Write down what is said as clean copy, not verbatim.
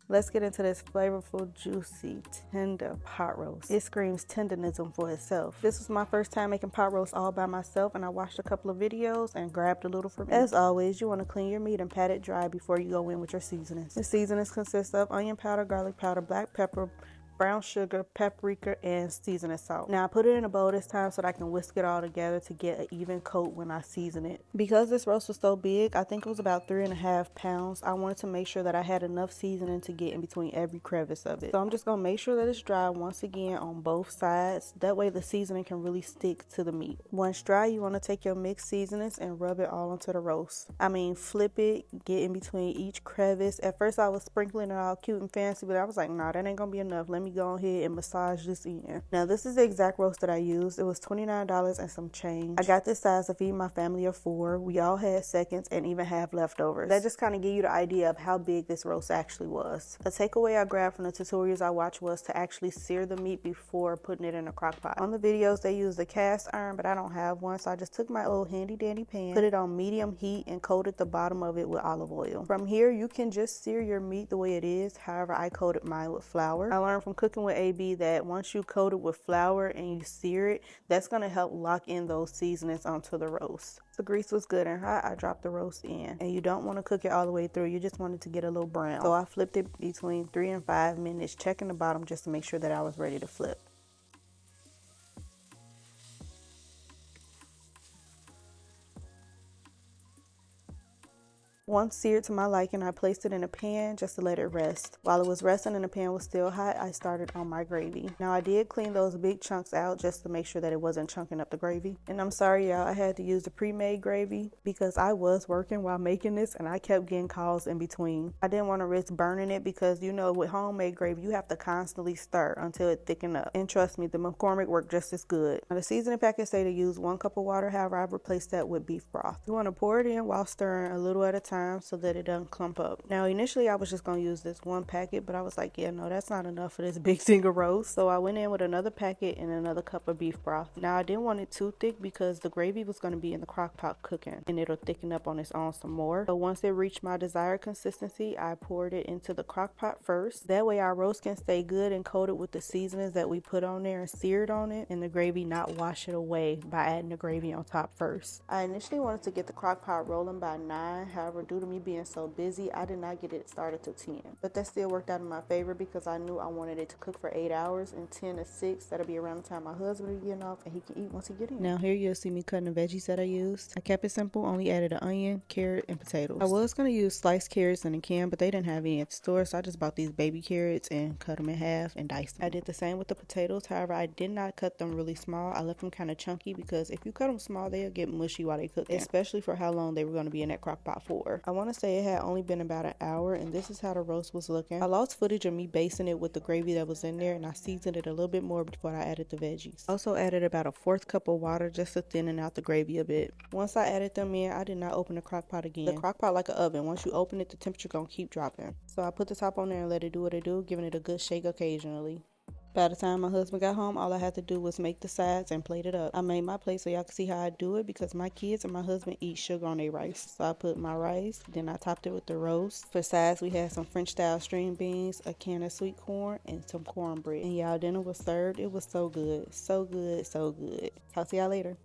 Let's get into this flavorful, juicy, tender pot roast. It screams tenderism for itself. This was my first time making pot roast all by myself, and I watched a couple of videos and grabbed a little for me. As always, you want to clean your meat and pat it dry before you go in with your seasonings. The seasonings consist of onion powder, garlic powder, black pepper, brown sugar, paprika, and seasoning salt. Now I put it in a bowl this time so that I can whisk it all together to get an even coat when I season it. Because this roast was so big, I think it was about 3.5 pounds, I wanted to make sure that I had enough seasoning to get in between every crevice of it. So I'm just going to make sure that it's dry once again on both sides. That way the seasoning can really stick to the meat. Once dry, you want to take your mixed seasonings and rub it all onto the roast. I mean, flip it, get in between each crevice. At first I was sprinkling it all cute and fancy, but I was like, nah, that ain't gonna be enough. Let me go ahead and massage this in. Now this is the exact roast that I used. It was $29 and some change. I got this size to feed my family of 4. We all had seconds and even have leftovers. That just kind of give you the idea of how big this roast actually was. A takeaway I grabbed from the tutorials I watched was to actually sear the meat before putting it in a crock pot. On the videos they used a cast iron, but I don't have one, so I just took my old handy dandy pan, put it on medium heat, and coated the bottom of it with olive oil. From here you can just sear your meat the way it is. However, I coated mine with flour. I learned from cooking with AB that once you coat it with flour and you sear it, that's going to help lock in those seasonings onto the roast. The grease was good and hot. I dropped the roast in, and you don't want to cook it all the way through. You just want it to get a little brown. So I flipped it between 3 and 5 minutes, checking the bottom just to make sure that I was ready to flip. Once seared to my liking, I placed it in a pan just to let it rest. While it was resting and the pan was still hot, I started on my gravy. Now I did clean those big chunks out just to make sure that it wasn't chunking up the gravy. And I'm sorry y'all, I had to use the pre-made gravy because I was working while making this and I kept getting calls in between. I didn't want to risk burning it because you know with homemade gravy you have to constantly stir until it thicken up. And trust me, the McCormick worked just as good. Now the seasoning packet say to use 1 cup of water, however I replaced that with beef broth. You want to pour it in while stirring a little at a time so that it doesn't clump up. Now initially I was just going to use this 1 packet, but I was like, yeah, no, that's not enough for this big single roast. So I went in with another packet and another cup of beef broth. Now I didn't want it too thick because the gravy was going to be in the crock pot cooking and it'll thicken up on its own some more. So once it reached my desired consistency, I poured it into the crock pot first. That way our roast can stay good and coated with the seasonings that we put on there and seared on it, and the gravy not wash it away by adding the gravy on top first. I initially wanted to get the crock pot rolling by 9. However, due to me being so busy, I did not get it started till 10. But that still worked out in my favor because I knew I wanted it to cook for 8 hours, and 10 to 6, that'll be around the time my husband will be getting off and he can eat once he get in. Now here you'll see me cutting the veggies that I used. I kept it simple, only added an onion, carrot, and potatoes. I was going to use sliced carrots in a can, but they didn't have any at the store, so I just bought these baby carrots and cut them in half and diced them. I did the same with the potatoes. However, I did not cut them really small. I left them kind of chunky because if you cut them small, they'll get mushy while they cook, especially for how long they were going to be in that crock pot for. I want to say it had only been about an hour, and this is how the roast was looking. I lost footage of me basting it with the gravy that was in there, and I seasoned it a little bit more before I added the veggies. Also added about a 1/4 cup of water just to thin out the gravy a bit. Once I added them in, I did not open the crock pot again. The crock pot like an oven. Once you open it, the temperature gonna keep dropping. So I put the top on there and let it do what it do, giving it a good shake occasionally. By the time my husband got home, all I had to do was make the sides and plate it up. I made my plate so y'all can see how I do it because my kids and my husband eat sugar on their rice. So I put my rice, then I topped it with the roast. For sides, we had some French style string beans, a can of sweet corn, and some cornbread. And y'all, dinner was served. It was so good. So good, so good. Talk to y'all later.